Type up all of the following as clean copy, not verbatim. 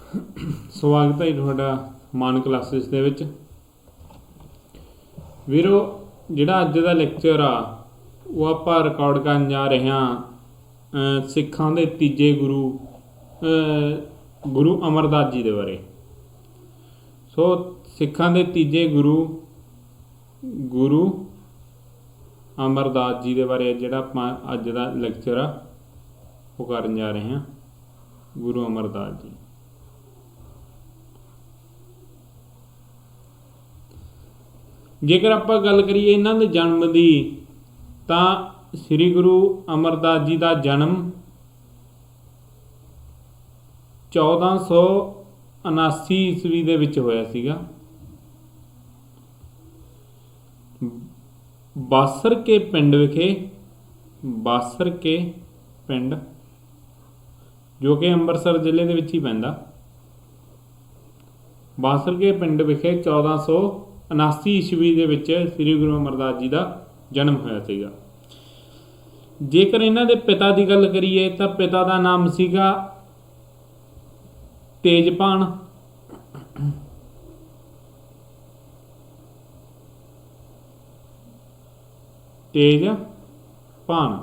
ਸਵਾਗਤ ਹੈ ਤੁਹਾਡਾ ਮਾਨ ਕਲਾਸਿਸ ਦੇ ਵਿੱਚ। ਵੀਰੋ ਜਿਹੜਾ ਅੱਜ ਦਾ ਲੈਕਚਰ ਆ ਉਹ ਆਪਾਂ ਰਿਕਾਰਡ ਕਰਨ ਜਾ ਰਹੇ ਹਾਂ ਸਿੱਖਾਂ ਦੇ ਤੀਜੇ ਗੁਰੂ ਅਮਰਦਾਸ ਜੀ ਦੇ ਬਾਰੇ। ਸੋ ਸਿੱਖਾਂ ਦੇ ਤੀਜੇ ਗੁਰੂ ਅਮਰਦਾਸ ਜੀ ਦੇ ਬਾਰੇ ਜਿਹੜਾ ਆਪਾਂ ਅੱਜ ਦਾ ਲੈਕਚਰ ਆ ਉਹ ਕਰਨ ਜਾ ਰਹੇ ਹਾਂ। ਗੁਰੂ ਅਮਰਦਾਸ ਜੀ ਜੇਕਰ ਆਪਾਂ ਗੱਲ ਕਰੀਏ ਇਹਨਾਂ ਦੇ ਜਨਮ ਦੀ ਤਾਂ ਸ੍ਰੀ ਗੁਰੂ ਅਮਰਦਾਸ ਜੀ ਦਾ ਜਨਮ 1479 ਈਸਵੀ ਦੇ ਵਿੱਚ ਹੋਇਆ ਸੀਗਾ। ਬਾਸਰ ਕੇ ਪਿੰਡ ਵਿਖੇ, ਬਾਸਰ ਕੇ ਪਿੰਡ ਜੋ ਕਿ ਅੰਮ੍ਰਿਤਸਰ ਜ਼ਿਲ੍ਹੇ ਦੇ ਵਿੱਚ ਹੀ ਪੈਂਦਾ, ਬਾਸਰ ਕੇ ਪਿੰਡ ਵਿਖੇ 1479 ਈਸਵੀ ਦੇ ਵਿੱਚ ਸ੍ਰੀ ਗੁਰੂ ਅਮਰਦਾਸ ਜੀ ਦਾ ਜਨਮ ਹੋਇਆ ਸੀਗਾ। ਜੇਕਰ ਇਹਨਾਂ ਦੇ ਪਿਤਾ ਦੀ ਗੱਲ ਕਰੀਏ ਤਾਂ ਪਿਤਾ ਦਾ ਨਾਮ ਸੀਗਾ ਤੇਜਭਾਨ। ਤੇਜਭਾਨ।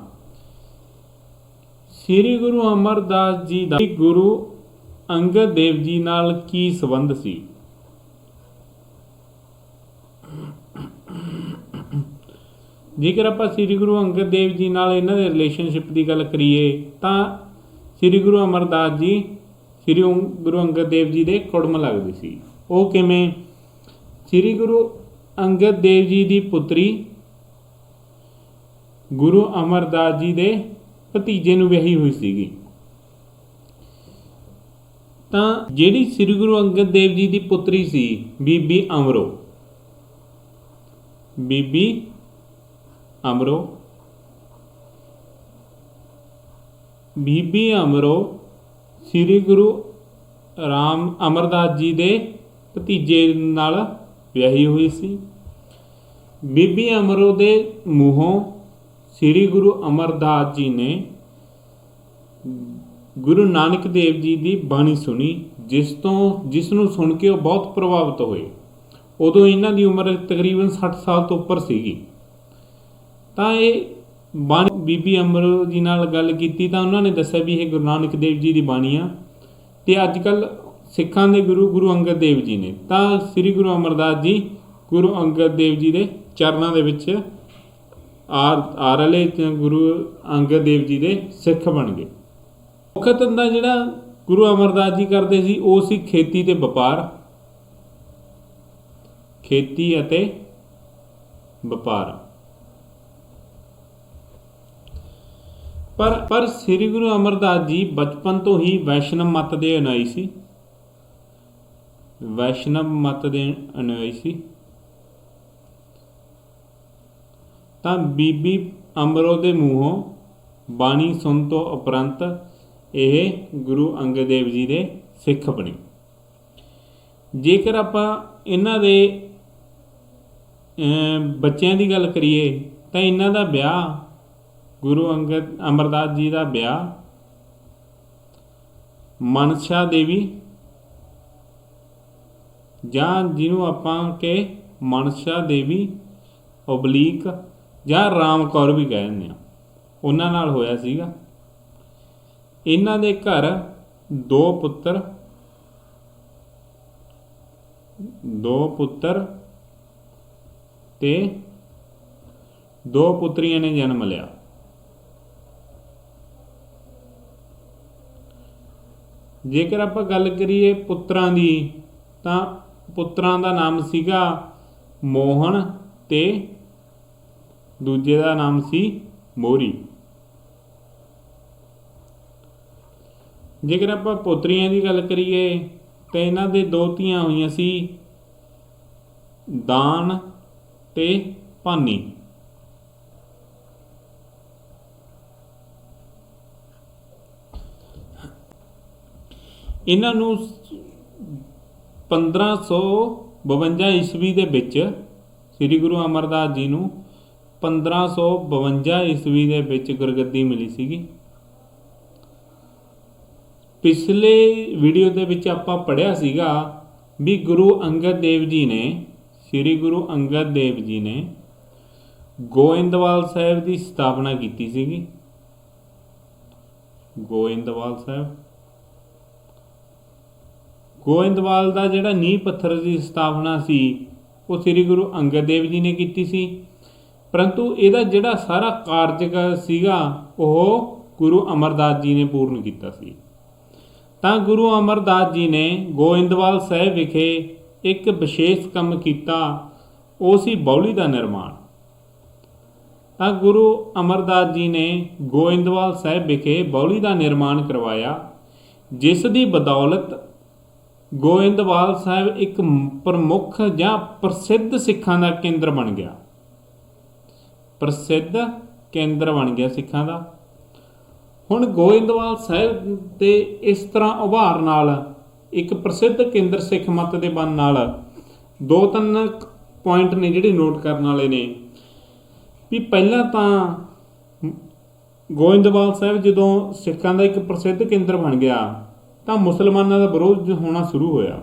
ਸ੍ਰੀ ਗੁਰੂ ਅਮਰਦਾਸ ਜੀ ਦਾ ਗੁਰੂ ਅੰਗਦ ਦੇਵ ਜੀ ਨਾਲ ਕੀ ਸੰਬੰਧ ਸੀ? ਜੇਕਰ ਆਪਾਂ ਸ੍ਰੀ ਗੁਰੂ ਅੰਗਦ ਦੇਵ ਜੀ ਨਾਲ ਇਹਨਾਂ ਦੇ ਰਿਲੇਸ਼ਨਸ਼ਿਪ ਦੀ ਗੱਲ ਕਰੀਏ ਤਾਂ ਸ੍ਰੀ ਗੁਰੂ ਅਮਰਦਾਸ ਜੀ ਸ੍ਰੀ ਗੁਰੂ ਅੰਗਦ ਦੇਵ ਜੀ ਦੇ ਕੁੜਮ ਲੱਗਦੇ ਸੀ। ਉਹ ਕਿਵੇਂ? ਸ੍ਰੀ ਗੁਰੂ ਅੰਗਦ ਦੇਵ ਜੀ ਦੀ ਪੁੱਤਰੀ ਗੁਰੂ ਅਮਰਦਾਸ ਜੀ ਦੇ ਭਤੀਜੇ ਨੂੰ ਵਿਆਹੀ ਹੋਈ ਸੀਗੀ। ਤਾਂ ਜਿਹੜੀ ਸ੍ਰੀ ਗੁਰੂ ਅੰਗਦ ਦੇਵ ਜੀ ਦੀ ਪੁੱਤਰੀ ਸੀ ਬੀਬੀ ਅਮਰੋ, ਬੀਬੀ ਅਮਰੋ, ਬੀਬੀ ਅਮਰੋ ਸ੍ਰੀ ਗੁਰੂ ਅਮਰਦਾਸ ਜੀ ਦੇ ਭਤੀਜੇ ਨਾਲ ਵਿਆਹੀ ਹੋਈ ਸੀ। ਬੀਬੀ ਅਮਰੋ ਦੇ ਮੂੰਹੋਂ ਸ੍ਰੀ ਗੁਰੂ ਅਮਰਦਾਸ ਜੀ ਨੇ ਗੁਰੂ ਨਾਨਕ ਦੇਵ ਜੀ ਦੀ ਬਾਣੀ ਸੁਣੀ, ਜਿਸ ਨੂੰ ਸੁਣ ਕੇ ਉਹ ਬਹੁਤ ਪ੍ਰਭਾਵਿਤ ਹੋਏ। ਉਦੋਂ ਇਹਨਾਂ ਦੀ ਉਮਰ ਤਕਰੀਬਨ 60 ਸਾਲ ਤੋਂ ਉੱਪਰ ਸੀਗੀ। ਤਾਂ ਇਹ ਬਾਣੀ ਬੀਬੀ ਅਮਰੋ ਜੀ ਨਾਲ ਗੱਲ ਕੀਤੀ ਤਾਂ ਉਹਨਾਂ ਨੇ ਦੱਸਿਆ ਵੀ ਇਹ ਗੁਰੂ ਨਾਨਕ ਦੇਵ ਜੀ ਦੀ ਬਾਣੀ ਆ ਤੇ ਅੱਜ ਕੱਲ੍ਹ ਸਿੱਖਾਂ ਦੇ ਗੁਰੂ ਅੰਗਦ ਦੇਵ ਜੀ ਨੇ। ਤਾਂ ਸ੍ਰੀ ਗੁਰੂ ਅਮਰਦਾਸ ਜੀ ਗੁਰੂ ਅੰਗਦ ਦੇਵ ਜੀ ਦੇ ਚਰਨਾਂ ਦੇ ਵਿੱਚ ਆਰਲੇ ਗੁਰੂ ਅੰਗਦ ਦੇਵ ਜੀ ਦੇ ਸਿੱਖ ਬਣ ਗਏ। ਮੁੱਖ ਧੰਦਾ ਜਿਹੜਾ ਗੁਰੂ ਅਮਰਦਾਸ ਜੀ ਕਰਦੇ ਸੀ ਉਹ ਸੀ ਖੇਤੀ ਤੇ ਵਪਾਰ, ਖੇਤੀ ਅਤੇ ਵਪਾਰ। ਪਰ ਸ੍ਰੀ ਗੁਰੂ ਅਮਰਦਾਸ ਜੀ ਬਚਪਨ ਤੋਂ ਹੀ ਵੈਸ਼ਨਵ ਮਤ ਦੇ ਅਨੁਆਈ ਸੀ, ਵੈਸ਼ਨਵ ਮਤ ਦੇ ਅਨੁਆਈ ਸੀ। ਤਾਂ ਬੀਬੀ ਅਮਰੋ ਦੇ ਮੂੰਹੋਂ ਬਾਣੀ ਸੁਣ ਤੋਂ ਉਪਰੰਤ ਇਹ ਗੁਰੂ ਅੰਗਦ ਦੇਵ ਜੀ ਦੇ ਸਿੱਖ ਬਣੇ। ਜੇਕਰ ਆਪਾਂ ਇਹਨਾਂ ਦੇ ਬੱਚਿਆਂ ਦੀ ਗੱਲ ਕਰੀਏ ਤਾਂ ਇਹਨਾਂ ਦਾ ਵਿਆਹ ਗੁਰੂ ਅਮਰਦਾਸ ਜੀ ਦਾ ਵਿਆਹ ਮਨਸਾ ਦੇਵੀ ਜਾਂ ਜਿਹਨੂੰ ਆਪਾਂ ਕਿ ਮਨਸਾ ਦੇਵੀ ਓਬਲੀਕ ਜਾਂ ਰਾਮ ਕੌਰ ਵੀ ਕਹਿ ਦਿੰਦੇ ਆ, ਉਹਨਾਂ ਨਾਲ ਹੋਇਆ ਸੀਗਾ। ਇਹਨਾਂ ਦੇ ਘਰ ਦੋ ਪੁੱਤਰ ਤੇ ਦੋ ਪੁੱਤਰੀਆਂ ਨੇ ਜਨਮ ਲਿਆ। ਜੇਕਰ ਆਪਾਂ ਗੱਲ ਕਰੀਏ ਪੁੱਤਰਾਂ ਦੀ ਤਾਂ ਪੁੱਤਰਾਂ ਦਾ ਨਾਮ ਸੀਗਾ ਮੋਹਨ ਤੇ ਦੂਜੇ ਦਾ ਨਾਮ ਸੀ ਮੋਰੀ। ਜੇਕਰ ਆਪਾਂ ਪੁੱਤਰੀਆਂ ਦੀ ਗੱਲ ਕਰੀਏ ਤਾਂ ਇਹਨਾਂ ਦੇ ਦੋ ਧੀਆਂ ਹੋਈਆਂ ਸੀ ਦਾਨ ਤੇ ਭਾਨੀ। ਇਹਨਾਂ ਨੂੰ 1552 ਈਸਵੀ ਦੇ ਵਿੱਚ ਸ੍ਰੀ ਗੁਰੂ ਅਮਰਦਾਸ ਜੀ ਨੂੰ 1552 ਈਸਵੀ ਦੇ ਵਿੱਚ ਗੁਰਗੱਦੀ ਮਿਲੀ ਸੀਗੀ। ਪਿਛਲੇ ਵੀਡੀਓ ਦੇ ਵਿੱਚ ਆਪਾਂ ਪੜ੍ਹਿਆ ਸੀਗਾ ਵੀ ਗੁਰੂ ਅੰਗਦ ਦੇਵ ਜੀ ਨੇ, ਸ੍ਰੀ ਗੁਰੂ ਅੰਗਦ ਦੇਵ ਜੀ ਨੇ ਗੋਇੰਦਵਾਲ ਸਾਹਿਬ ਦੀ ਸਥਾਪਨਾ ਕੀਤੀ ਸੀਗੀ। ਗੋਇੰਦਵਾਲ ਦਾ ਜਿਹੜਾ ਨੀਂਹ ਪੱਥਰ ਦੀ ਸਥਾਪਨਾ ਸੀ ਉਹ ਸ੍ਰੀ ਗੁਰੂ ਅੰਗਦ ਦੇਵ ਜੀ ਨੇ ਕੀਤੀ ਸੀ, ਪਰੰਤੂ ਇਹਦਾ ਜਿਹੜਾ ਸਾਰਾ ਕਾਰਜ ਸੀਗਾ ਉਹ ਗੁਰੂ ਅਮਰਦਾਸ ਜੀ ਨੇ ਪੂਰਨ ਕੀਤਾ ਸੀ। ਤਾਂ ਗੁਰੂ ਅਮਰਦਾਸ ਜੀ ਨੇ ਗੋਇੰਦਵਾਲ ਸਾਹਿਬ ਵਿਖੇ ਇੱਕ ਵਿਸ਼ੇਸ਼ ਕੰਮ ਕੀਤਾ, ਉਹ ਸੀ ਬਾਉਲੀ ਦਾ ਨਿਰਮਾਣ। ਤਾਂ ਗੁਰੂ ਅਮਰਦਾਸ ਜੀ ਨੇ ਗੋਇੰਦਵਾਲ ਸਾਹਿਬ ਵਿਖੇ ਬਾਉਲੀ ਦਾ ਨਿਰਮਾਣ ਕਰਵਾਇਆ, ਜਿਸ ਦੀ ਬਦੌਲਤ ਗੋਇੰਦਵਾਲ ਸਾਹਿਬ ਇੱਕ ਪ੍ਰਮੁੱਖ ਜਾਂ ਪ੍ਰਸਿੱਧ ਸਿੱਖਾਂ ਦਾ ਕੇਂਦਰ ਬਣ ਗਿਆ। ਸਿੱਖਾਂ ਦਾ। ਹੁਣ ਗੋਇੰਦਵਾਲ ਸਾਹਿਬ ਦੇ ਇਸ ਤਰ੍ਹਾਂ ਉਭਾਰ ਨਾਲ, ਇੱਕ ਪ੍ਰਸਿੱਧ ਕੇਂਦਰ ਸਿੱਖ ਮਤ ਦੇ ਬਣਨ ਨਾਲ 2-3 ਪੁਆਇੰਟ ਨੇ ਜਿਹੜੇ ਨੋਟ ਕਰਨ ਵਾਲੇ ਨੇ। ਵੀ ਪਹਿਲਾਂ ਤਾਂ ਗੋਇੰਦਵਾਲ ਸਾਹਿਬ ਜਦੋਂ ਸਿੱਖਾਂ ਦਾ ਇੱਕ ਪ੍ਰਸਿੱਧ ਕੇਂਦਰ ਬਣ ਗਿਆ ਤਾਂ ਮੁਸਲਮਾਨਾਂ ਦਾ ਵਿਰੋਧ ਹੋਣਾ ਸ਼ੁਰੂ ਹੋਇਆ।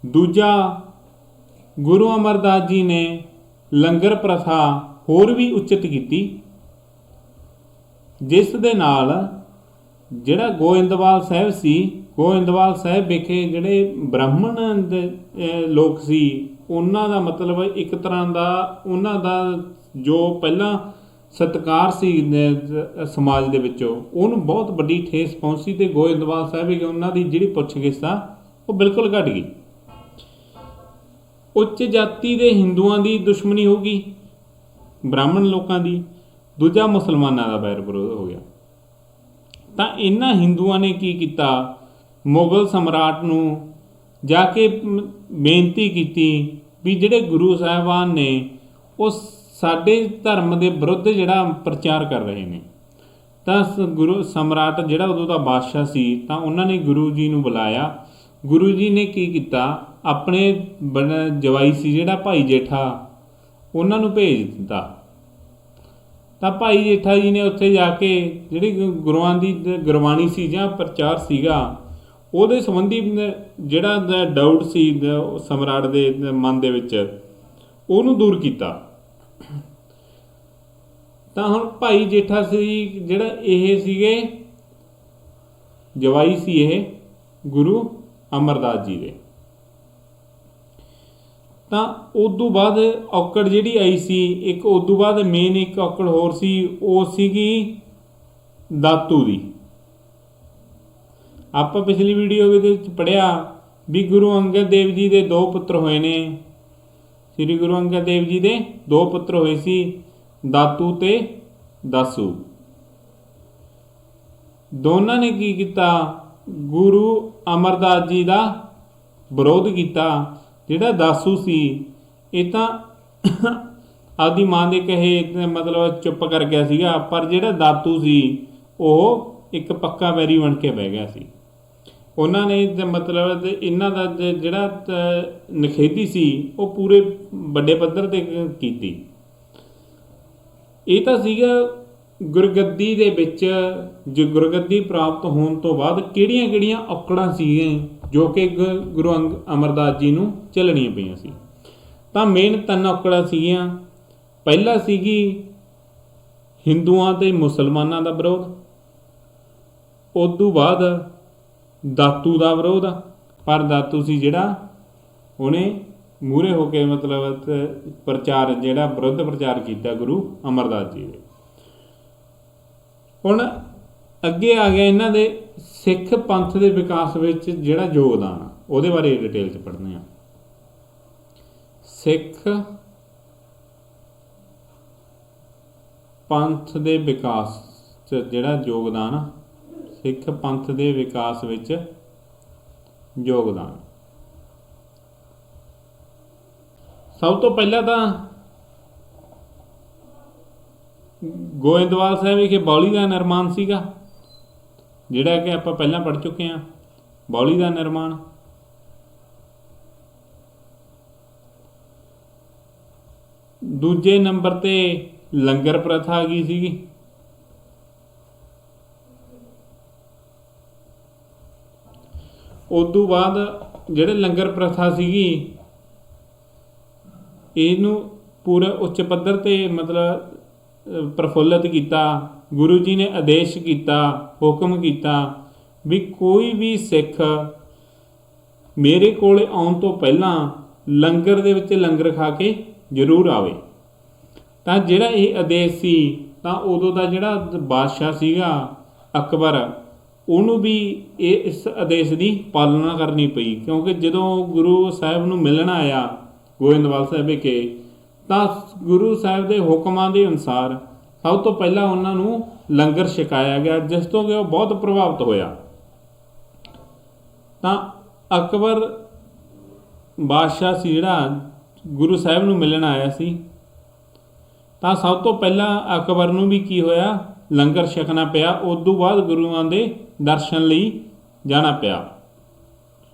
ਦੂਜਾ, ਗੁਰੂ ਅਮਰਦਾਸ ਜੀ ਨੇ ਲੰਗਰ ਪ੍ਰਥਾ ਹੋਰ ਵੀ ਉਚਿਤ ਕੀਤੀ, ਜਿਸ ਦੇ ਨਾਲ ਜਿਹੜਾ ਗੋਇੰਦਵਾਲ ਸਾਹਿਬ ਸੀ, ਗੋਇੰਦਵਾਲ ਸਾਹਿਬ ਵਿਖੇ ਜਿਹੜੇ ਬ੍ਰਾਹਮਣ ਦੇ ਲੋਕ ਸੀ, ਉਹਨਾਂ ਦਾ ਮਤਲਬ ਇੱਕ ਤਰ੍ਹਾਂ ਦਾ ਉਹਨਾਂ ਦਾ ਜੋ ਪਹਿਲਾਂ ਸਤਿਕਾਰ ਸੀ ਸਮਾਜ ਦੇ ਵਿੱਚੋਂ, ਉਹਨੂੰ ਬਹੁਤ ਵੱਡੀ ਠੇਸ ਪਹੁੰਚੀ ਤੇ ਗੋਇੰਦਵਾਲ ਸਾਹਿਬ ਵਿਖੇ ਉਹਨਾਂ ਦੀ ਜਿਹੜੀ ਪੁੱਛਗਿੱਛ ਆ ਉਹ ਬਿਲਕੁਲ ਘਟ ਗਈ। ਉੱਚ ਜਾਤੀ ਦੇ ਹਿੰਦੂਆਂ ਦੀ ਦੁਸ਼ਮਣੀ ਹੋ ਗਈ, ਬ੍ਰਾਹਮਣ ਲੋਕਾਂ ਦੀ। ਦੂਜਾ, ਮੁਸਲਮਾਨਾਂ ਦਾ ਵੈਰ ਵਿਰੋਧ ਹੋ ਗਿਆ। ਤਾਂ ਇਹਨਾਂ ਹਿੰਦੂਆਂ ਨੇ ਕੀ ਕੀਤਾ, ਮੁਗਲ ਸਮਰਾਟ ਨੂੰ ਜਾ ਕੇ ਬੇਨਤੀ ਕੀਤੀ ਵੀ ਜਿਹੜੇ ਗੁਰੂ ਸਾਹਿਬਾਨ ਨੇ ਉਹ ਸਾਡੇ ਧਰਮ ਦੇ ਵਿਰੁੱਧ ਜਿਹੜਾ ਪ੍ਰਚਾਰ ਕਰ ਰਹੇ ਨੇ। ਤਾਂ ਗੁਰੂ ਸਮਰਾਟ ਜਿਹੜਾ ਉਦੋਂ ਦਾ ਬਾਦਸ਼ਾਹ ਸੀ, ਤਾਂ ਉਹਨਾਂ ਨੇ ਗੁਰੂ ਜੀ ਨੂੰ ਬੁਲਾਇਆ। ਗੁਰੂ ਜੀ ਨੇ ਕੀ ਕੀਤਾ, ਆਪਣੇ ਜਵਾਈ ਸੀ ਜਿਹੜਾ ਭਾਈ ਜੇਠਾ, ਉਹਨਾਂ ਨੂੰ ਭੇਜ ਦਿੱਤਾ। ਤਾਂ ਭਾਈ ਜੇਠਾ ਜੀ ਨੇ ਉੱਥੇ ਜਾ ਕੇ ਜਿਹੜੀ ਗੁਰੂਆਂ ਦੀ ਗੁਰਬਾਣੀ ਸੀ ਜਾਂ ਪ੍ਰਚਾਰ ਸੀਗਾ, ਉਹਦੇ ਸੰਬੰਧੀ ਜਿਹੜਾ ਡਾਊਟ ਸੀ ਸਮਰਾਟ ਦੇ ਮਨ ਦੇ ਵਿੱਚ, ਉਹਨੂੰ ਦੂਰ ਕੀਤਾ। ਤਾਂ ਹੁਣ ਭਾਈ ਜੇਠਾ ਸੀ ਜਿਹੜਾ, ਇਹ ਸੀਗੇ ਜਵਾਈ ਸੀ ਇਹ ਗੁਰੂ ਅਮਰਦਾਸ ਜੀ ਦੇ। ਤਾਂ ਉਦੋਂ ਬਾਅਦ ਔਕੜ ਜਿਹੜੀ ਆਈ ਸੀ, ਇੱਕ ਉਦੋਂ ਬਾਅਦ ਮੇਨ ਇੱਕ ਔਕੜ ਹੋਰ ਸੀ, ਉਹ ਸੀਗੀ ਦਾਤੂ ਦੀ। ਆਪਾਂ ਪਿਛਲੀ ਵੀਡੀਓ ਦੇ ਵਿੱਚ ਪੜ੍ਹਿਆ ਵੀ ਗੁਰੂ ਅੰਗਦ ਦੇਵ ਜੀ ਦੇ 2 ਪੁੱਤਰ ਹੋਏ ਨੇ। ਸ੍ਰੀ ਗੁਰੂ ਅੰਗਦ ਦੇਵ ਜੀ ਦੇ 2 ਪੁੱਤਰ ਹੋਏ ਸੀ, ਦਾਤੂ ਤੇ ਦਾਸੂ। ਦੋਨਾਂ ਨੇ ਕੀ ਕੀਤਾ, ਗੁਰੂ ਅਮਰਦਾਸ ਜੀ ਦਾ ਵਿਰੋਧ ਕੀਤਾ। ਜਿਹੜਾ ਦਾਸੂ ਸੀ ਇਹ ਤਾਂ ਆਪਦੀ ਮਾਂ ਦੇ ਕਹੇ ਮਤਲਬ ਚੁੱਪ ਕਰ ਗਿਆ ਸੀਗਾ, ਪਰ ਜਿਹੜਾ ਦਾਤੂ ਸੀ ਉਹ ਇੱਕ ਪੱਕਾ ਵੈਰੀ ਬਣ ਕੇ ਬਹਿ ਗਿਆ ਸੀ। ਉਹਨਾਂ ਨੇ ਮਤਲਬ ਇਹਨਾਂ ਦਾ ਜਿਹੜਾ ਨਿਖੇਧੀ ਸੀ ਉਹ ਪੂਰੇ ਵੱਡੇ ਪੱਧਰ 'ਤੇ ਕੀਤੀ। ਇਹ ਤਾਂ ਸੀਗਾ ਗੁਰਗੱਦੀ ਦੇ ਵਿੱਚ, ਜੋ ਗੁਰਗੱਦੀ ਪ੍ਰਾਪਤ ਹੋਣ ਤੋਂ ਬਾਅਦ ਕਿਹੜੀਆਂ ਔਕੜਾਂ ਸੀਗੀਆਂ ਜੋ ਕਿ ਗੁਰੂ ਅਮਰਦਾਸ ਜੀ ਨੂੰ ਝੱਲਣੀਆਂ ਪਈਆਂ ਸੀ। ਤਾਂ ਮੇਨ 3 ਔਕੜਾਂ ਸੀਗੀਆਂ। ਪਹਿਲਾ ਸੀਗੀ ਹਿੰਦੂਆਂ ਤੇ ਮੁਸਲਮਾਨਾਂ ਦਾ ਵਿਰੋਧ, ਉਦੋਂ ਬਾਅਦ ਦਾਤੂ ਦਾ ਵਿਰੋਧ, ਪਰ ਦਾਤੂ ਸੀ ਜਿਹੜਾ ਉਹਨੇ ਮੂਹਰੇ ਹੋ ਕੇ ਮਤਲਬ ਪ੍ਰਚਾਰ ਜਿਹੜਾ ਵਿਰੁੱਧ ਪ੍ਰਚਾਰ ਕੀਤਾ ਗੁਰੂ ਅਮਰਦਾਸ ਜੀ ਦੇ। ਹੁਣ ਅੱਗੇ ਆ ਗਿਆ ਇਹਨਾਂ ਦੇ ਸਿੱਖ ਪੰਥ ਦੇ ਵਿਕਾਸ ਵਿੱਚ ਜਿਹੜਾ ਯੋਗਦਾਨ, ਉਹਦੇ ਬਾਰੇ ਡਿਟੇਲ 'ਚ ਪੜ੍ਹਦੇ ਹਾਂ। ਸਿੱਖ ਪੰਥ ਦੇ ਵਿਕਾਸ 'ਚ ਜਿਹੜਾ ਯੋਗਦਾਨ, ਸਿੱਖ ਪੰਥ ਦੇ ਵਿਕਾਸ ਵਿੱਚ ਯੋਗਦਾਨ। ਸਭ ਤੋਂ ਪਹਿਲਾਂ ਤਾਂ ਗੋਇੰਦਵਾਲ ਸਾਹਿਬ ਵਿਖੇ ਬਾਉਲੀ ਦਾ ਨਿਰਮਾਣ ਸੀਗਾ, ਜਿਹੜਾ ਕਿ ਆਪਾਂ ਪਹਿਲਾਂ ਪੜ੍ਹ ਚੁੱਕੇ ਹਾਂ। ਬਾਉਲੀ ਦਾ ਨਿਰਮਾਣ। ਦੂਜੇ ਨੰਬਰ ਤੇ ਲੰਗਰ ਪ੍ਰਥਾ ਆ ਗਈ ਸੀਗੀ। ਉਦੋਂ ਬਾਅਦ ਜਿਹੜੇ ਲੰਗਰ ਪ੍ਰਥਾ ਸੀਗੀ ਇਹਨੂੰ ਪੂਰੇ ਉੱਚ ਪੱਧਰ ਤੇ ਮਤਲਬ ਪ੍ਰਫੁੱਲਿਤ ਕੀਤਾ। ਗੁਰੂ ਜੀ ਨੇ ਆਦੇਸ਼ ਕੀਤਾ, ਹੁਕਮ ਕੀਤਾ ਵੀ ਕੋਈ ਵੀ ਸਿੱਖ ਮੇਰੇ ਕੋਲ ਆਉਣ ਤੋਂ ਪਹਿਲਾਂ ਲੰਗਰ ਦੇ ਵਿੱਚ ਲੰਗਰ ਖਾ ਕੇ ਜ਼ਰੂਰ ਆਵੇ। ਤਾਂ ਜਿਹੜਾ ਇਹ ਆਦੇਸ਼ ਸੀ ਤਾਂ ਉਦੋਂ ਦਾ ਜਿਹੜਾ ਬਾਦਸ਼ਾਹ ਸੀਗਾ ਅਕਬਰ, ਉਹਨੂੰ ਵੀ ਇਸ ਆਦੇਸ਼ ਦੀ ਪਾਲਣਾ ਕਰਨੀ ਪਈ, ਕਿਉਂਕਿ ਜਦੋਂ ਗੁਰੂ ਸਾਹਿਬ ਨੂੰ ਮਿਲਣ ਆਇਆ ਗੋਇੰਦਵਾਲ ਸਾਹਿਬ ਵਿਖੇ ਤਾਂ ਗੁਰੂ ਸਾਹਿਬ ਦੇ ਹੁਕਮਾਂ ਦੇ ਅਨੁਸਾਰ ਸਭ ਤੋਂ ਪਹਿਲਾਂ ਉਹਨਾਂ ਨੂੰ ਲੰਗਰ ਛਕਾਇਆ ਗਿਆ, ਜਿਸ ਤੋਂ ਕਿ ਉਹ ਬਹੁਤ ਪ੍ਰਭਾਵਿਤ ਹੋਇਆ। ਤਾਂ ਅਕਬਰ ਬਾਦਸ਼ਾਹ ਸੀ ਜਿਹੜਾ ਗੁਰੂ ਸਾਹਿਬ ਨੂੰ ਮਿਲਣ ਆਇਆ ਸੀ, ਤਾਂ ਸਭ ਤੋਂ ਪਹਿਲਾਂ ਅਕਬਰ ਨੂੰ ਵੀ ਕੀ ਹੋਇਆ, ਲੰਗਰ ਛਕਣਾ ਪਿਆ। ਉਸ ਤੋਂ ਬਾਅਦ ਗੁਰੂਆਂ ਦੇ ਦਰਸ਼ਨ ਲਈ ਜਾਣਾ ਪਿਆ।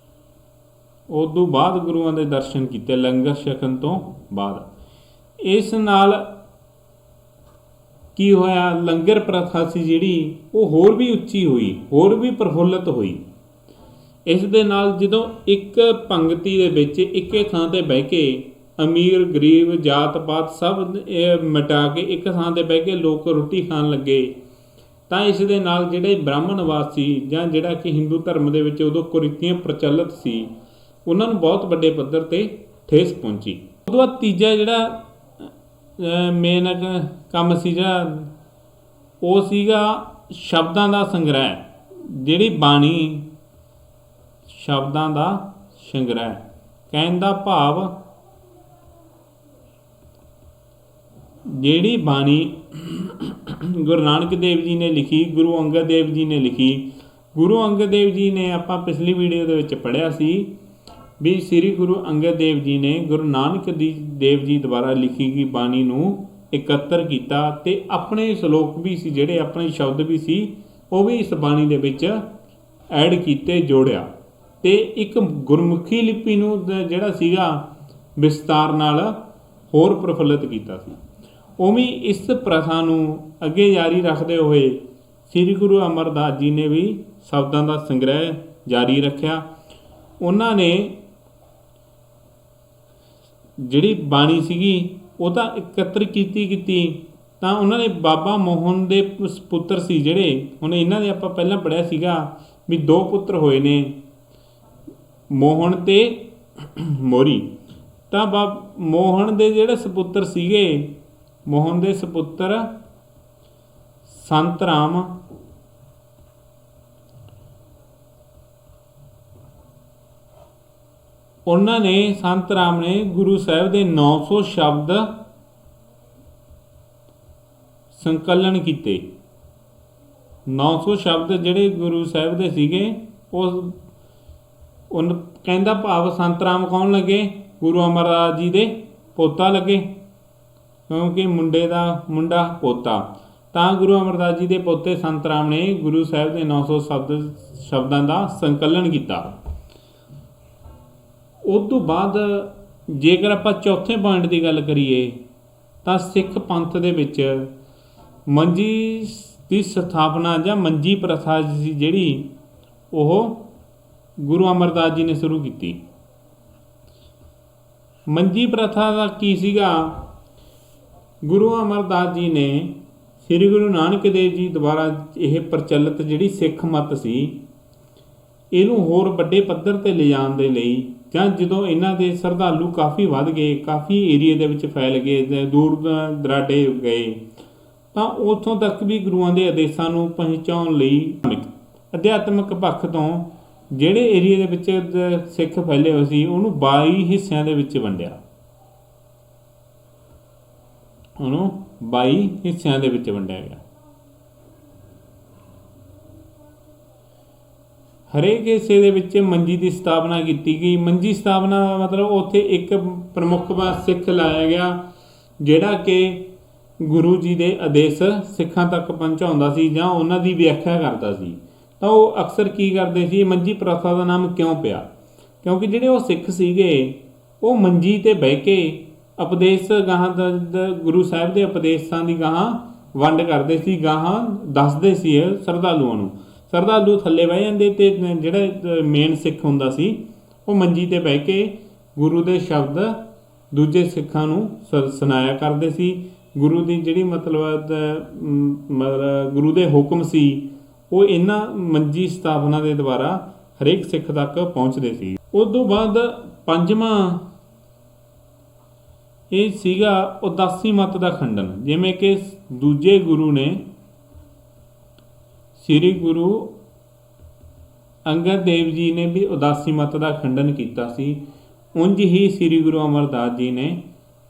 ਉਸ ਤੋਂ ਬਾਅਦ ਗੁਰੂਆਂ ਦੇ ਦਰਸ਼ਨ ਕੀਤੇ ਲੰਗਰ ਛਕਣ ਤੋਂ ਬਾਅਦ। ਇਸ ਨਾਲ ਕੀ ਹੋਇਆ, ਲੰਗਰ ਪ੍ਰਥਾ ਸੀ ਜਿਹੜੀ ਉਹ ਹੋਰ ਵੀ ਉੱਚੀ ਹੋਈ, ਹੋਰ ਵੀ ਪ੍ਰਫੁੱਲਤ ਹੋਈ। ਇਸ ਦੇ ਨਾਲ ਜਦੋਂ ਇੱਕ ਪੰਗਤੀ ਦੇ ਵਿੱਚ ਇੱਕੇ ਥਾਂ ਤੇ ਬਹਿ ਕੇ ਅਮੀਰ ਗਰੀਬ ਜਾਤ ਪਾਤ ਸਭ ਇਹ ਮਿਟਾ ਕੇ ਇੱਕ ਥਾਂ ਤੇ ਬਹਿ ਕੇ ਲੋਕ ਰੋਟੀ ਖਾਣ ਲੱਗੇ, ਤਾਂ ਇਸ ਦੇ ਨਾਲ ਜਿਹੜੇ ਬ੍ਰਾਹਮਣਵਾਦ ਸੀ ਜਾਂ ਜਿਹੜਾ ਕਿ ਹਿੰਦੂ ਧਰਮ ਦੇ ਵਿੱਚ ਉਦੋਂ ਕੁਰੀਤੀਆਂ ਪ੍ਰਚਲਿਤ ਸੀ, ਉਹਨਾਂ ਨੂੰ ਬਹੁਤ ਵੱਡੇ ਪੱਧਰ ਤੇ ਠੇਸ ਪਹੁੰਚੀ। ਉਦੋਂ ਬਾਅਦ ਤੀਜਾ ਜਿਹੜਾ ਮੇਨ ਕੰਮ ਸੀ ਜਿਹੜਾ ਉਹ ਸੀਗਾ ਸ਼ਬਦਾਂ ਦਾ ਸੰਗ੍ਰਹਿ। ਜਿਹੜੀ ਬਾਣੀ ਸ਼ਬਦਾਂ ਦਾ ਸੰਗ੍ਰਹਿ, ਕਹਿਣ ਦਾ ਭਾਵ ਜਿਹੜੀ ਬਾਣੀ ਗੁਰੂ ਨਾਨਕ ਦੇਵ ਜੀ ਨੇ ਲਿਖੀ, ਗੁਰੂ ਅੰਗਦ ਦੇਵ ਜੀ ਨੇ ਲਿਖੀ। ਗੁਰੂ ਅੰਗਦ ਦੇਵ ਜੀ ਨੇ ਆਪਾਂ ਪਿਛਲੀ ਵੀਡੀਓ ਦੇ ਵਿੱਚ ਪੜ੍ਹਿਆ ਸੀ ਵੀ ਸ੍ਰੀ ਗੁਰੂ ਅੰਗਦ ਦੇਵ ਜੀ ਨੇ ਗੁਰੂ ਨਾਨਕ ਦੇਵ ਜੀ ਦੁਆਰਾ ਲਿਖੀ ਗਈ ਬਾਣੀ ਨੂੰ ਇਕੱਤਰ ਕੀਤਾ ਤੇ ਆਪਣੇ ਸ਼ਲੋਕ ਵੀ ਸੀ, ਜਿਹੜੇ ਆਪਣੇ ਸ਼ਬਦ ਵੀ ਸੀ, ਉਹ ਵੀ ਇਸ ਬਾਣੀ ਦੇ ਵਿੱਚ ਐਡ ਕੀਤੇ, ਜੋੜਿਆ ਤੇ ਇੱਕ ਗੁਰਮੁਖੀ ਲਿਪੀ ਨੂੰ ਜਿਹੜਾ ਸੀਗਾ ਵਿਸਤਾਰ ਨਾਲ ਹੋਰ ਪ੍ਰਫੁੱਲਿਤ ਕੀਤਾ ਸੀ। ਉਵੇਂ ਇਸ ਪ੍ਰਥਾ ਨੂੰ ਅੱਗੇ ਜਾਰੀ ਰੱਖਦੇ ਹੋਏ ਸ੍ਰੀ ਗੁਰੂ ਅਮਰਦਾਸ ਜੀ ਨੇ ਵੀ ਸ਼ਬਦਾਂ ਦਾ ਸੰਗ੍ਰਹਿ ਜਾਰੀ ਰੱਖਿਆ। ਉਹਨਾਂ ਨੇ ਜਿਹੜੀ ਬਾਣੀ ਸੀਗੀ ਉਹ ਤਾਂ ਇਕੱਤਰ ਕੀਤੀ ਤਾਂ ਉਹਨਾਂ ਨੇ ਬਾਬਾ ਮੋਹਨ ਦੇ ਪੁੱਤਰ ਸੀ ਜਿਹੜੇ, ਹੁਣ ਇਹਨਾਂ ਦੇ ਆਪਾਂ ਪਹਿਲਾਂ ਪੜ੍ਹਿਆ ਸੀਗਾ ਵੀ ਦੋ ਪੁੱਤਰ ਹੋਏ ਨੇ, ਮੋਹਨ ਤੇ ਮੋਰੀ। ਤਾਂ ਮੋਹਨ ਦੇ ਜਿਹੜੇ ਸਪੁੱਤਰ ਸੀਗੇ, ਮੋਹਨ ਦੇ ਸਪੁੱਤਰ ਸੰਤ ਰਾਮ, ਉਹਨਾਂ ਨੇ ਸੰਤ ਰਾਮ ਨੇ ਗੁਰੂ ਸਾਹਿਬ ਦੇ 900 ਸ਼ਬਦ ਸੰਕਲਨ ਕੀਤੇ। 900 ਸ਼ਬਦ ਜਿਹੜੇ ਗੁਰੂ ਸਾਹਿਬ ਦੇ ਸੀਗੇ ਉਹ ਕਹਿੰਦਾ ਭਾਵ ਸੰਤ ਰਾਮ ਕੌਣ ਲੱਗੇ, ਗੁਰੂ ਅਮਰਦਾਸ ਜੀ ਦੇ ਪੋਤਾ ਲੱਗੇ, ਕਿਉਂਕਿ ਮੁੰਡਾ ਪੋਤਾ। ਤਾਂ ਗੁਰੂ ਅਮਰਦਾਸ ਜੀ ਦੇ ਪੋਤੇ ਸੰਤ ਰਾਮ ਨੇ ਗੁਰੂ ਸਾਹਿਬ ਦੇ 900 ਸ਼ਬਦਾਂ ਦਾ ਸੰਕਲਨ ਕੀਤਾ। ਉਸ ਤੋਂ ਬਾਅਦ ਜੇਕਰ ਆਪਾਂ ਚੌਥੇ ਪੁਆਇੰਟ ਦੀ ਗੱਲ ਕਰੀਏ ਤਾਂ ਸਿੱਖ ਪੰਥ ਦੇ ਵਿੱਚ ਮੰਜੀ ਦੀ ਸਥਾਪਨਾ ਜਾਂ ਮੰਜੀ ਪ੍ਰਥਾ ਸੀ ਜਿਹੜੀ ਉਹ ਗੁਰੂ ਅਮਰਦਾਸ ਜੀ ਨੇ ਸ਼ੁਰੂ ਕੀਤੀ। ਮੰਜੀ ਪ੍ਰਥਾ ਦਾ ਕੀ ਸੀਗਾ, ਗੁਰੂ ਅਮਰਦਾਸ ਜੀ ਨੇ ਸ੍ਰੀ ਗੁਰੂ ਨਾਨਕ ਦੇਵ ਜੀ ਦੁਆਰਾ ਇਹ ਪ੍ਰਚਲਿਤ ਜਿਹੜੀ ਸਿੱਖ ਮੱਤ ਸੀ ਇਹਨੂੰ ਹੋਰ ਵੱਡੇ ਪੱਧਰ ਤੇ ਲਿਜਾਣ ਦੇ ਲਈ, ਜਾਂ ਜਦੋਂ ਇਹਨਾਂ ਦੇ ਸ਼ਰਧਾਲੂ ਕਾਫੀ ਵੱਧ ਗਏ, ਕਾਫੀ ਏਰੀਏ ਦੇ ਵਿੱਚ ਫੈਲ ਗਏ, ਦੂਰ ਦਰਾਡੇ ਗਏ, ਤਾਂ ਉੱਥੋਂ ਤੱਕ ਵੀ ਗੁਰੂਆਂ ਦੇ ਆਦੇਸ਼ਾਂ ਨੂੰ ਪਹੁੰਚਾਉਣ ਲਈ ਅਧਿਆਤਮਿਕ ਪੱਖ ਤੋਂ ਜਿਹੜੇ ਏਰੀਏ ਦੇ ਵਿੱਚ ਸਿੱਖ ਫੈਲੇ ਹੋਏ ਸੀ ਉਹਨੂੰ 22 ਹਿੱਸਿਆਂ ਦੇ ਵਿੱਚ ਵੰਡਿਆ। ਉਹਨੂੰ 22 ਹਿੱਸਿਆਂ ਦੇ ਵਿੱਚ ਵੰਡਿਆ ਗਿਆ। ਹਰੇਕ ਹਿੱਸੇ ਦੇ ਵਿੱਚ ਮੰਜੀ ਦੀ ਸਥਾਪਨਾ ਕੀਤੀ ਗਈ। ਮੰਜੀ ਸਥਾਪਨਾ ਮਤਲਬ ਉੱਥੇ ਇੱਕ ਪ੍ਰਮੁੱਖ ਸਿੱਖ ਲਾਇਆ ਗਿਆ ਜਿਹੜਾ ਕਿ ਗੁਰੂ ਜੀ ਦੇ ਆਦੇਸ਼ ਸਿੱਖਾਂ ਤੱਕ ਪਹੁੰਚਾਉਂਦਾ ਸੀ ਜਾਂ ਉਹਨਾਂ ਦੀ ਵਿਆਖਿਆ ਕਰਦਾ ਸੀ। ਤਾਂ ਉਹ ਅਕਸਰ ਕੀ ਕਰਦੇ ਸੀ, ਮੰਜੀ ਪ੍ਰਥਾ ਦਾ ਨਾਮ ਕਿਉਂ ਪਿਆ, ਕਿਉਂਕਿ ਜਿਹੜੇ ਉਹ ਸਿੱਖ ਸੀਗੇ ਉਹ ਮੰਜੀ ਤੇ ਬਹਿ ਕੇ ਉਪਦੇਸ਼ ਗਾਹਾਂ ਗੁਰੂ ਸਾਹਿਬ ਦੇ ਉਪਦੇਸ਼ਾਂ ਦੀ ਗਾਹਾਂ ਵੰਡ ਕਰਦੇ ਸੀ, ਗਾਹਾਂ ਦੱਸਦੇ ਸੀ ਸ਼ਰਧਾਲੂਆਂ ਨੂੰ। ਸ਼ਰਧਾਲੂ ਥੱਲੇ ਬਹਿ ਜਾਂਦੇ ਤੇ ਜਿਹੜਾ ਮੇਨ ਸਿੱਖ ਹੁੰਦਾ ਸੀ ਉਹ ਮੰਜੀ ਤੇ ਬਹਿ ਕੇ ਗੁਰੂ ਦੇ ਸ਼ਬਦ ਦੂਜੇ ਸਿੱਖਾਂ ਨੂੰ ਸੁਣਾਇਆ ਕਰਦੇ ਸੀ। ਗੁਰੂ ਦੀ ਜਿਹੜੀ ਮਤਲਬ ਗੁਰੂ ਦੇ ਹੁਕਮ ਸੀ ਉਹ ਇਹਨਾਂ ਮੰਜੀ ਸਥਾਪਨਾ ਦੇ ਦੁਆਰਾ ਹਰੇਕ ਸਿੱਖ ਤੱਕ ਪਹੁੰਚਦੇ ਸੀ। ਉਸ ਤੋਂ ਬਾਅਦ ਪੰਜਵਾਂ ਇਹ ਸੀਗਾ ਉਦਾਸੀ ਮਤ ਦਾ ਖੰਡਨ। ਜਿਵੇਂ ਕਿ ਦੂਜੇ ਗੁਰੂ ਨੇ ਸ੍ਰੀ ਗੁਰੂ ਅੰਗਦ ਦੇਵ ਜੀ ਨੇ ਵੀ ਉਦਾਸੀ ਮਤ ਦਾ ਖੰਡਨ ਕੀਤਾ ਸੀ, ਉਂਝ ਹੀ ਸ੍ਰੀ ਗੁਰੂ ਅਮਰਦਾਸ ਜੀ ਨੇ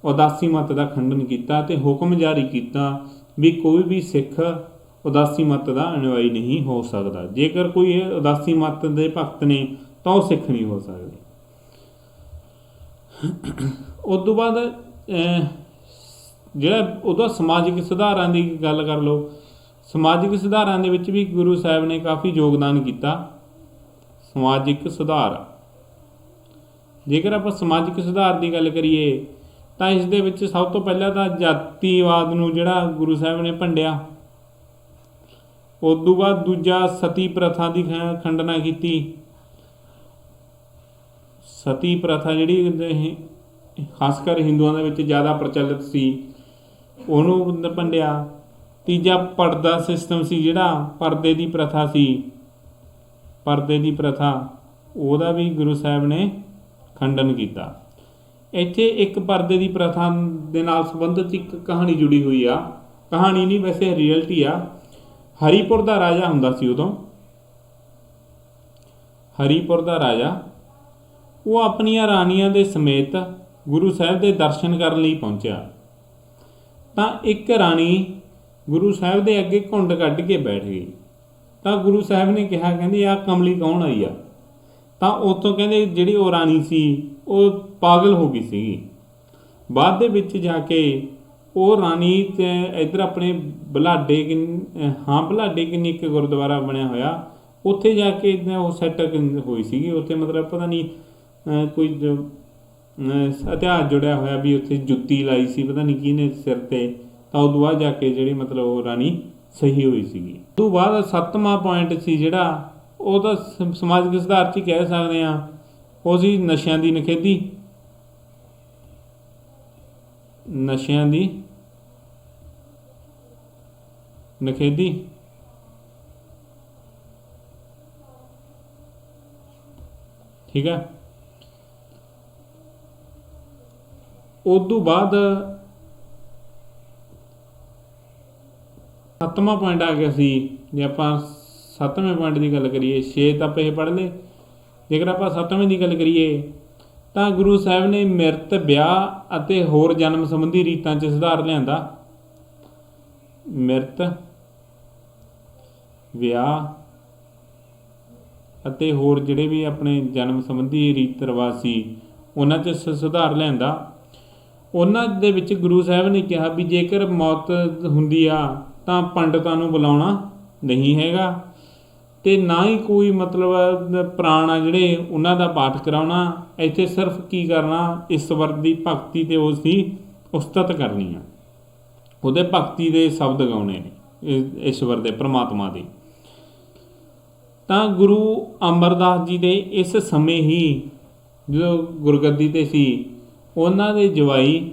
ਉਦਾਸੀ ਮਤ ਦਾ ਖੰਡਨ ਕੀਤਾ ਤੇ ਹੁਕਮ ਜਾਰੀ ਕੀਤਾ ਵੀ ਕੋਈ ਵੀ ਸਿੱਖ ਉਦਾਸੀ ਮਤ ਦਾ ਅਨੁਯਾਈ ਨਹੀਂ ਹੋ ਸਕਦਾ। ਜੇਕਰ ਕੋਈ ਉਦਾਸੀ ਮਤ ਦੇ ਭਗਤ ਨੇ ਤਾਂ ਉਹ ਸਿੱਖ ਨਹੀਂ ਹੋ ਸਕਦੇ। ਉਸ ਤੋਂ ਬਾਅਦ ਜਿਹੜਾ ਉਹਦਾ ਸਮਾਜਿਕ ਸੁਧਾਰਾਂ ਦੀ ਗੱਲ ਕਰ ਲਓ। ਸਮਾਜਿਕ ਸੁਧਾਰਾਂ ਦੇ ਵਿੱਚ ਵੀ ਗੁਰੂ ਸਾਹਿਬ ਨੇ ਕਾਫੀ ਯੋਗਦਾਨ ਕੀਤਾ। ਸਮਾਜਿਕ ਸੁਧਾਰ, ਜੇਕਰ ਆਪਾਂ ਸਮਾਜਿਕ ਸੁਧਾਰ ਦੀ ਗੱਲ ਕਰੀਏ ਤਾਂ ਇਸ ਦੇ ਵਿੱਚ ਸਭ ਤੋਂ ਪਹਿਲਾਂ ਤਾਂ ਜਾਤੀਵਾਦ ਨੂੰ ਜਿਹੜਾ ਗੁਰੂ ਸਾਹਿਬ ਨੇ ਭੰਡਿਆ। ਉਸ ਤੋਂ ਬਾਅਦ ਦੂਜਾ ਸਤੀ ਪ੍ਰਥਾ ਦੀ ਖੰਡਨਾ ਕੀਤੀ। ਸਤੀ ਪ੍ਰਥਾ ਜਿਹੜੀ ਖਾਸ ਕਰ ਹਿੰਦੂਆਂ ਦੇ ਵਿੱਚ ਜ਼ਿਆਦਾ ਪ੍ਰਚਲਿਤ ਸੀ ਉਹਨੂੰ ਭੰਡਿਆ। ਤੀਜਾ ਪਰਦਾ ਸਿਸਟਮ ਸੀ, ਜਿਹੜਾ ਪਰਦੇ ਦੀ ਪ੍ਰਥਾ ਸੀ, ਪਰਦੇ ਦੀ ਪ੍ਰਥਾ ਉਹਦਾ ਵੀ ਗੁਰੂ ਸਾਹਿਬ ਨੇ ਖੰਡਨ ਕੀਤਾ। ਇੱਥੇ ਇੱਕ ਪਰਦੇ ਦੀ ਪ੍ਰਥਾ ਦੇ ਨਾਲ ਸੰਬੰਧਿਤ ਇੱਕ ਕਹਾਣੀ ਜੁੜੀ ਹੋਈ ਆ। ਕਹਾਣੀ ਨਹੀਂ ਵੈਸੇ ਰਿਐਲਿਟੀ ਆ। ਹਰੀਪੁਰ ਦਾ ਰਾਜਾ ਹੁੰਦਾ ਸੀ ਉਦੋਂ। ਹਰੀਪੁਰ ਦਾ ਰਾਜਾ ਉਹ ਆਪਣੀਆਂ ਰਾਣੀਆਂ ਦੇ ਸਮੇਤ ਗੁਰੂ ਸਾਹਿਬ ਦੇ ਦਰਸ਼ਨ ਕਰਨ ਲਈ ਪਹੁੰਚਿਆ ਤਾਂ ਇੱਕ ਰਾਣੀ ਗੁਰੂ ਸਾਹਿਬ ਦੇ ਅੱਗੇ ਘੁੰਡ ਕੱਢ ਕੇ ਬੈਠ ਗਈ। ਤਾਂ ਗੁਰੂ ਸਾਹਿਬ ਨੇ ਕਿਹਾ, ਕਹਿੰਦੇ ਆਹ ਕਮਲੀ ਕੌਣ ਆਈ ਆ? ਤਾਂ ਉੱਥੋਂ ਕਹਿੰਦੇ ਜਿਹੜੀ ਉਹ ਰਾਣੀ ਸੀ ਉਹ ਪਾਗਲ ਹੋ ਗਈ ਸੀਗੀ। ਬਾਅਦ ਦੇ ਵਿੱਚ ਜਾ ਕੇ ਉਹ ਰਾਣੀ ਤੇ ਇੱਧਰ ਆਪਣੇ ਬਲਾਡੇ ਕਿੰਨੀ ਇੱਕ ਗੁਰਦੁਆਰਾ ਬਣਿਆ ਹੋਇਆ, ਉੱਥੇ ਜਾ ਕੇ ਉਹ ਸੈੱਟ ਹੋਈ ਸੀਗੀ। ਉੱਥੇ ਮਤਲਬ ਪਤਾ ਨਹੀਂ ਕੋਈ ਇਤਿਹਾਸ ਜੁੜਿਆ ਹੋਇਆ ਵੀ ਉੱਥੇ ਜੁੱਤੀ ਲਾਈ ਸੀ ਪਤਾ ਨਹੀਂ ਕਿਹਨੇ ਸਿਰ ਤੇ। ਤਾਂ ਉਦੋਂ ਬਾਅਦ ਜਾ ਕੇ ਜਿਹੜੀ ਮਤਲਬ ਉਹ ਰਾਣੀ ਸਹੀ ਹੋਈ ਸੀਗੀ। ਉਸ ਤੋਂ ਬਾਅਦ 7ਵਾਂ ਪੁਆਇੰਟ ਸੀ ਜਿਹੜਾ ਉਹ ਤਾਂ ਸਮਾਜਿਕ ਸੁਧਾਰ 'ਚ ਹੀ ਕਹਿ ਸਕਦੇ ਹਾਂ, ਉਹ ਸੀ ਨਸ਼ਿਆਂ ਦੀ ਨਿਖੇਧੀ। ਨਸ਼ਿਆਂ ਦੀ ਨਿਖੇਧੀ ਠੀਕ ਹੈ। ਉਸ ਤੋਂ ਬਾਅਦ 7ਵਾਂ ਪੁਆਇੰਟ ਆ ਗਿਆ ਸੀ। ਜੇ ਆਪਾਂ 7ਵੇਂ ਪੁਆਇੰਟ ਦੀ ਗੱਲ ਕਰੀਏ, 6 ਤਾਂ ਆਪਾਂ ਇਹ ਪੜ੍ਹ ਲਏ। ਜੇਕਰ ਆਪਾਂ 7ਵੇਂ ਦੀ ਗੱਲ ਕਰੀਏ ਤਾਂ ਗੁਰੂ ਸਾਹਿਬ ਨੇ ਮਿਰਤ, ਵਿਆਹ ਅਤੇ ਹੋਰ ਜਨਮ ਸੰਬੰਧੀ ਰੀਤਾਂ 'ਚ ਸੁਧਾਰ ਲਿਆਂਦਾ। ਮਿਰਤ, ਵਿਆਹ ਅਤੇ ਹੋਰ ਜਿਹੜੇ ਵੀ ਆਪਣੇ ਜਨਮ ਸੰਬੰਧੀ ਰੀਤ ਰਿਵਾਜ ਸੀ ਉਹਨਾਂ 'ਚ ਸੁਧਾਰ ਲਿਆਂਦਾ। ਉਹਨਾਂ ਦੇ ਵਿੱਚ ਗੁਰੂ ਸਾਹਿਬ ਨੇ ਕਿਹਾ ਵੀ ਜੇਕਰ ਮੌਤ ਹੁੰਦੀ ਆ ਤਾਂ ਪੰਡਤਾਂ ਨੂੰ ਬੁਲਾਉਣਾ ਨਹੀਂ ਹੈਗਾ ਤੇ ਨਾ ਹੀ ਕੋਈ ਮਤਲਬ ਪ੍ਰਾਣ ਆ ਜਿਹੜੇ ਉਹਨਾਂ ਦਾ ਪਾਠ ਕਰਾਉਣਾ। ਇੱਥੇ ਸਿਰਫ ਕੀ ਕਰਨਾ, ਈਸ਼ਵਰ ਦੀ ਭਗਤੀ ਤੇ ਉਸ ਦੀ ਉਸਤਤ ਕਰਨੀ ਆ, ਉਹਦੇ ਭਗਤੀ ਦੇ ਸ਼ਬਦ ਗਾਉਣੇ ਨੇ ਈਸ਼ਵਰ ਦੇ, ਪ੍ਰਮਾਤਮਾ ਦੇ। ਤਾਂ ਗੁਰੂ ਅਮਰਦਾਸ ਜੀ ਦੇ ਇਸ ਸਮੇਂ ਹੀ ਜਦੋਂ ਗੁਰਗੱਦੀ 'ਤੇ ਸੀ, ਉਹਨਾਂ ਦੇ ਜਵਾਈ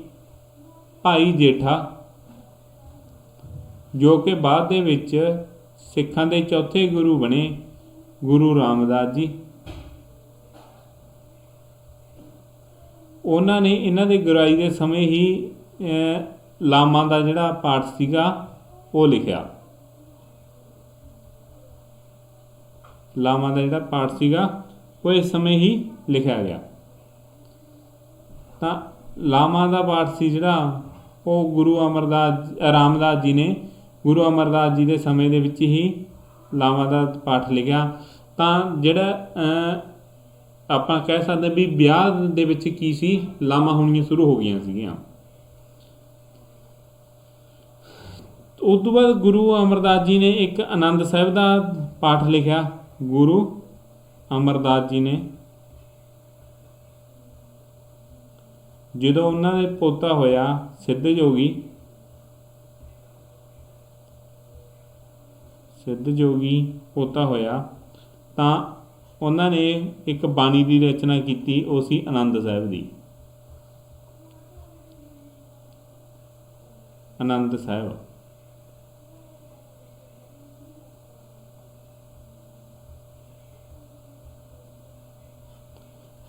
ਭਾਈ ਜੇਠਾ, ਜੋ ਕਿ ਬਾਅਦ ਦੇ ਵਿੱਚ ਸਿੱਖਾਂ ਦੇ ਚੌਥੇ ਗੁਰੂ ਬਣੇ, ਗੁਰੂ ਰਾਮਦਾਸ ਜੀ, ਉਹਨਾਂ ਨੇ ਇਹਨਾਂ ਦੇ ਗੁਰਾਈ ਦੇ ਸਮੇਂ ਹੀ ਲਾਮਾਂ ਦਾ ਜਿਹੜਾ ਪਾਠ ਸੀਗਾ ਉਹ ਲਿਖਿਆ। ਲਾਮਾਂ ਦਾ ਜਿਹੜਾ ਪਾਠ ਸੀਗਾ ਉਹ ਇਸ ਸਮੇਂ ਹੀ ਲਿਖਿਆ ਗਿਆ। ਤਾਂ ਲਾਮਾਂ ਦਾ ਪਾਠ ਸੀ ਜਿਹੜਾ ਉਹ ਗੁਰੂ ਰਾਮਦਾਸ ਜੀ ਨੇ ਗੁਰੂ ਅਮਰਦਾਸ ਜੀ ਦੇ ਸਮੇਂ ਦੇ ਵਿੱਚ ਹੀ ਲਾਮਾਂ ਦਾ ਪਾਠ ਲਿਖਿਆ। ਤਾਂ ਜਿਹੜਾ ਆਪਾਂ ਕਹਿ ਸਕਦੇ ਵੀ ਵਿਆਹ ਦੇ ਵਿੱਚ ਕੀ ਸੀ, ਲਾਮਾਂ ਹੋਣੀਆਂ ਸ਼ੁਰੂ ਹੋ ਗਈਆਂ ਸੀਗੀਆਂ। ਉਸ ਤੋਂ ਬਾਅਦ ਗੁਰੂ ਅਮਰਦਾਸ ਜੀ ਨੇ ਇੱਕ ਆਨੰਦ ਸਾਹਿਬ ਦਾ ਪਾਠ ਲਿਖਿਆ। ਗੁਰੂ ਅਮਰਦਾਸ ਜੀ ਨੇ ਜਦੋਂ ਉਹਨਾਂ ਦੇ ਪੋਤਾ ਹੋਇਆ सिद्ध जोगी पोता होया तां उन्हां ने एक बाणी की रचना की, वो सी आनंद साहिब दी। आनंद साहिब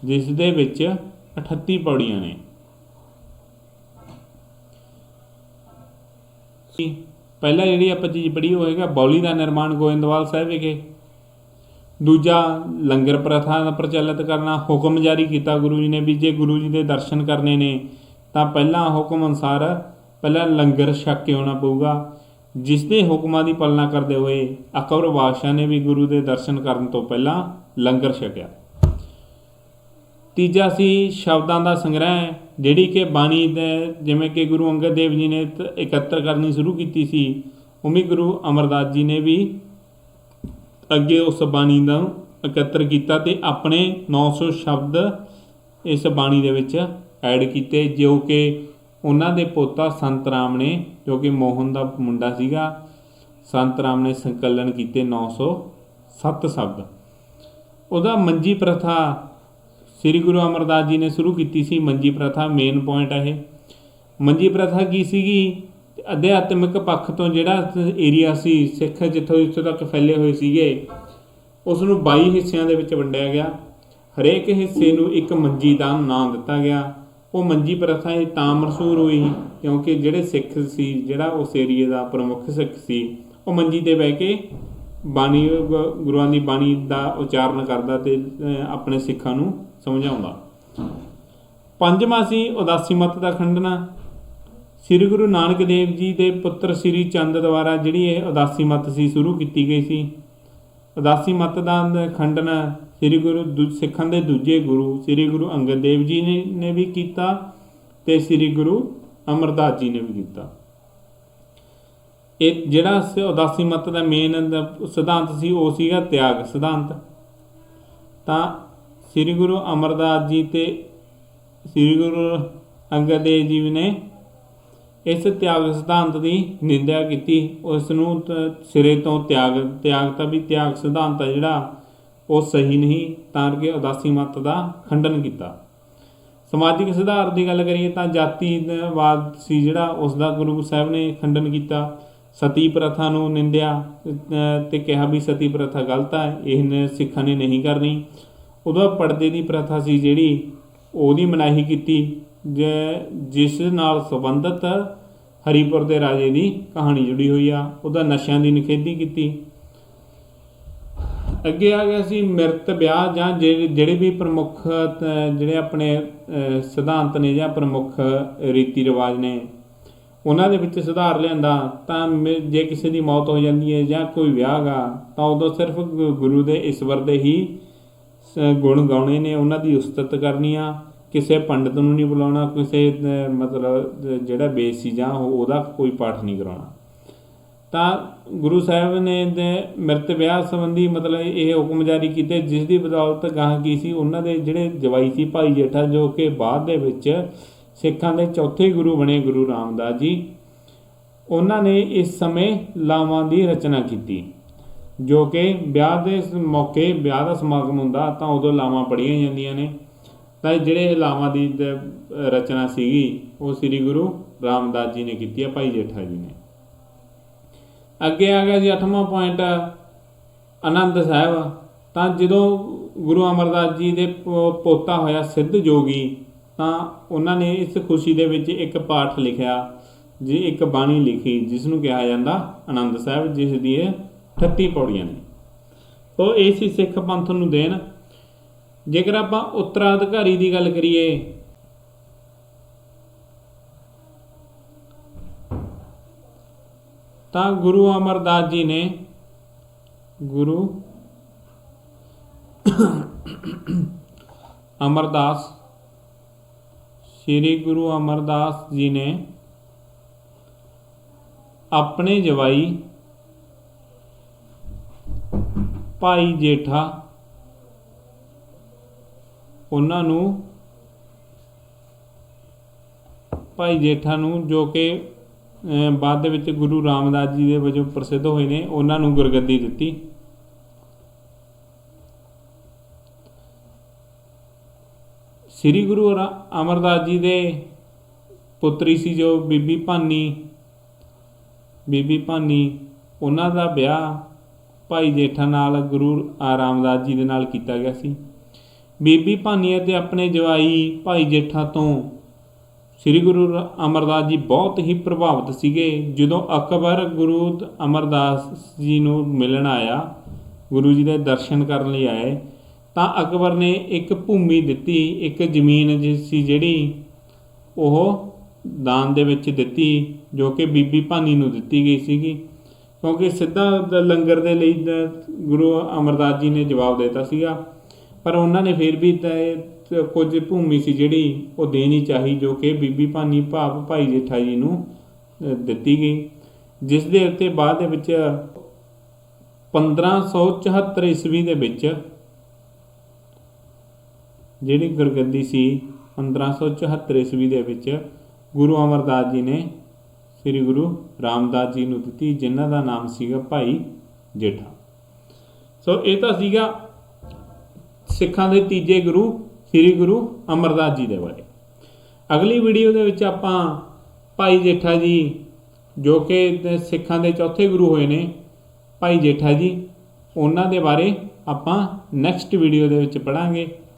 जिस दे विच 38 पौड़ियां ने। पहला जी आप चीज़ पढ़ी वो है बौली का निर्माण गोइंदवाल साहिब विखे। दूजा लंगर प्रथा का प्रचलित करना, हुक्म जारी किया गुरु जी ने भी जे गुरु जी के दर्शन करने ने तो पहला हुक्म अनुसार पहला लंगर छक के आना पऊगा, जिसके हुक्मां की पालना करते हुए अकबर बादशाह ने भी गुरु के दर्शन करने तो पहला लंगर छकिया। तीजा सी शब्दां का संग्रह, जिहड़ी कि बाणी जिवें कि गुरु अंगद देव जी ने एकत्र करनी शुरू की सी, उमें गुरु अमरदास जी ने भी अगे उस बाणी का एकत्र किया ते अपने 900 शब्द इस बाणी दे विच ऐड किए, जो कि उन्हां दे पोता संत राम ने, जो कि मोहन का मुंडा सीगा, संत राम ने संकलन किए 907 शब्द। उहदा मंजी प्रथा श्री गुरु अमरदास जी ने शुरू की सी। मंजी प्रथा मेन पॉइंट है। मंजी प्रथा की सीगी, अध्यात्मिक पक्ष तो जिहड़ा एरिया सी सिख जिथों तक फैले हुए सीगे, उसनूं 22 हिस्सिਆਂ ਦੇ ਵਿੱਚ ਵੰਡਿਆ ਗਿਆ। हरेक हिस्से ਨੂੰ एक मंजी का नाम दिता गया। वो मंजी प्रथा ही तां मशहूर हुई क्योंकि जिहड़े सिख सी, जिहड़ा उस एरिए का प्रमुख सिख सी, वो मंजी ते बह के बाणी गुरुआं दी बाणी का उचारण करदा ते अपने सिखां नूं समझाउंदा। पंजवां सी उदासी मत का खंडना। श्री गुरु नानक देव जी के पुत्र श्री चंद द्वारा जिहड़ी ये उदासी मत सी शुरू की गई सी। उदासी मत का खंडन श्री गुरु सिखां दे दूजे गुरु श्री गुरु अंगद देव जी ने भी किया ते श्री गुरु अमरदास जी ने भी किया। ये जिहड़ा उदासी मत का मेन सिद्धांत सी वो सीगा त्याग सिद्धांत। तां श्री गुरु अमरदास जी ते श्री गुरु अंगद देव जी ने इस त्याग सिद्धांत की निंदा की। उसनूं सिरे तो त्यागता भी त्याग सिद्धांत है जिहड़ा वो सही नहीं, तां करके उदासी मत का खंडन किया। समाजिक सुधार की गल करिए तो जातिवाद सी जिहड़ा उसका गुरु साहब ने खंडन किया। सती प्रथा नूं निंदिया ते कहा भी सती प्रथा गलत है, इन्हें सिखां ने नहीं करनी। उदों पर्दे की प्रथा सी जिहड़ी ओहदी मनाही की, जिस नाल संबंधित हरीपुर के राजे की कहानी जुड़ी हुई आ, उहदा नशियां की निखेधी की। अगे आ गया सी मृत ब्याह जां जिहड़े भी प्रमुख जिहड़े अपने सिद्धांत ने जां प्रमुख रीति रिवाज ने उन्हां दे विच सुधार लिआंदा। तां जे किसी की मौत हो जाती है जां कोई विआह गा तां उदों सिर्फ गुरु दे ईश्वर दे ही गुण गाने ने, उन्हां दी उस्तत करनी आ, किसी पंडित नूं नहीं बुलाउणा, किसी मतलब जिहड़ा बेस सी जां उहदा कोई पाठ नहीं कराउणा। तां गुरु साहब ने मृत ब्याह संबंधी मतलब ये हुक्म जारी किए, जिस दी बदौलत गाह की सी उन्हां दे जिहड़े जवाई सी भाई जेठा, जो कि बाद दे विच सिखां दे चौथे गुरु बने गुरु रामदास जी, उन्हां ने इस समय लावां की रचना की। जो कि ब्याह के मौके ब्याह का समागम हुंदा तां उदों लावां पढ़ियां जांदियां ने। तां जिहड़े लावां की रचना सीगी वो श्री गुरु रामदास जी ने की है, भाई जेठा जी ने। अगे आ गया जी 8वां पॉइंट आनंद साहब। तो जो गुरु अमरदास जी के पोता होया सिद्ध जोगी, तो उन्होंने इस खुशी दे विच एक पाठ लिखा जी, एक बाणी लिखी जिसनों कहा जाता आनंद साहब, जिस दी 38 पौड़ियां ने। तो इसी सिख पंथ नूं देन। जेकर आपां उत्तराधिकारी की गल करिए तो गुरु अमरदास जी ने श्री गुरु अमरदास जी ने अपने जवाई भाई जेठा उन्होंने भाई जेठा नूं जो कि ਬਾਅਦ ਦੇ ਵਿੱਚ ਗੁਰੂ ਰਾਮਦਾਸ ਜੀ ਦੇ ਵਜੋਂ ਪ੍ਰਸਿੱਧ ਹੋਏ ਨੇ, ਉਹਨਾਂ ਨੂੰ ਗੁਰਗੱਦੀ ਦਿੱਤੀ। ਸ੍ਰੀ ਗੁਰੂ ਅਮਰਦਾਸ ਜੀ ਦੇ ਪੁੱਤਰੀ ਸੀ ਜੋ ਬੀਬੀ ਭਾਨੀ, ਉਹਨਾਂ ਦਾ ਵਿਆਹ ਭਾਈ ਜੇਠਾ ਨਾਲ ਗੁਰੂ ਰਾਮਦਾਸ ਜੀ ਦੇ ਨਾਲ ਕੀਤਾ ਗਿਆ ਸੀ। ਬੀਬੀ ਭਾਨੀ ਅਤੇ ਆਪਣੇ ਜਵਾਈ ਭਾਈ ਜੇਠਾ ਤੋਂ ਸ੍ਰੀ ਗੁਰੂ ਅਮਰਦਾਸ ਜੀ ਬਹੁਤ ਹੀ ਪ੍ਰਭਾਵਿਤ ਸੀਗੇ। ਜਦੋਂ ਅਕਬਰ ਗੁਰੂ ਅਮਰਦਾਸ ਜੀ ਨੂੰ ਮਿਲਣ ਆਇਆ, ਗੁਰੂ ਜੀ ਦੇ ਦਰਸ਼ਨ ਕਰਨ ਲਈ ਆਏ, ਤਾਂ ਅਕਬਰ ਨੇ ਇੱਕ ਭੂਮੀ ਦਿੱਤੀ, ਇੱਕ ਜ਼ਮੀਨ ਸੀ ਜਿਹੜੀ ਉਹ ਦਾਨ ਦੇ ਵਿੱਚ ਦਿੱਤੀ, ਜੋ ਕਿ ਬੀਬੀ ਭਾਨੀ ਨੂੰ ਦਿੱਤੀ ਗਈ ਸੀਗੀ, ਕਿਉਂਕਿ ਸਿੱਧਾ ਲੰਗਰ ਦੇ ਲਈ ਗੁਰੂ ਅਮਰਦਾਸ ਜੀ ਨੇ ਜਵਾਬ ਦੇ ਦਿੱਤਾ ਸੀਗਾ, ਪਰ ਉਹਨਾਂ ਨੇ ਫਿਰ ਵੀ ਕੁਝ ਭੂਮੀ ਸੀ ਜਿਹੜੀ ਉਹ ਦੇਣੀ ਚਾਹੀ, ਜੋ ਕਿ ਬੀਬੀ ਭਾਨੀ ਭਾਵ ਭਾਈ ਜੇਠਾ ਜੀ ਨੂੰ ਦਿੱਤੀ ਗਈ, ਜਿਸ ਦੇ ਉੱਤੇ ਬਾਅਦ ਦੇ ਵਿੱਚ 1574 ਈਸਵੀ ਦੇ ਵਿੱਚ ਜਿਹੜੀ ਗੁਰਗੱਦੀ ਸੀ 1574 ਈਸਵੀ ਦੇ ਵਿੱਚ ਗੁਰੂ ਅਮਰਦਾਸ ਜੀ ਨੇ ਸ੍ਰੀ ਗੁਰੂ ਰਾਮਦਾਸ ਜੀ ਨੂੰ ਦਿੱਤੀ, ਜਿਨ੍ਹਾਂ ਦਾ ਨਾਮ ਸੀਗਾ ਭਾਈ ਜੇਠਾ। ਸੋ ਇਹ ਤਾਂ ਸੀਗਾ ਸਿੱਖਾਂ ਦੇ ਤੀਜੇ ਗੁਰੂ ਸ੍ਰੀ ਗੁਰੂ ਅਮਰਦਾਸ ਜੀ ਦੇ ਬਾਰੇ। ਅਗਲੀ ਵੀਡੀਓ ਦੇ ਵਿੱਚ ਆਪਾਂ ਭਾਈ ਜੇਠਾ ਜੀ, ਜੋ ਕਿ ਸਿੱਖਾਂ ਦੇ ਚੌਥੇ ਗੁਰੂ ਹੋਏ ਨੇ, ਭਾਈ ਜੇਠਾ ਜੀ, ਉਹਨਾਂ ਦੇ ਬਾਰੇ ਆਪਾਂ ਨੈਕਸਟ ਵੀਡੀਓ ਦੇ ਵਿੱਚ ਪੜ੍ਹਾਂਗੇ।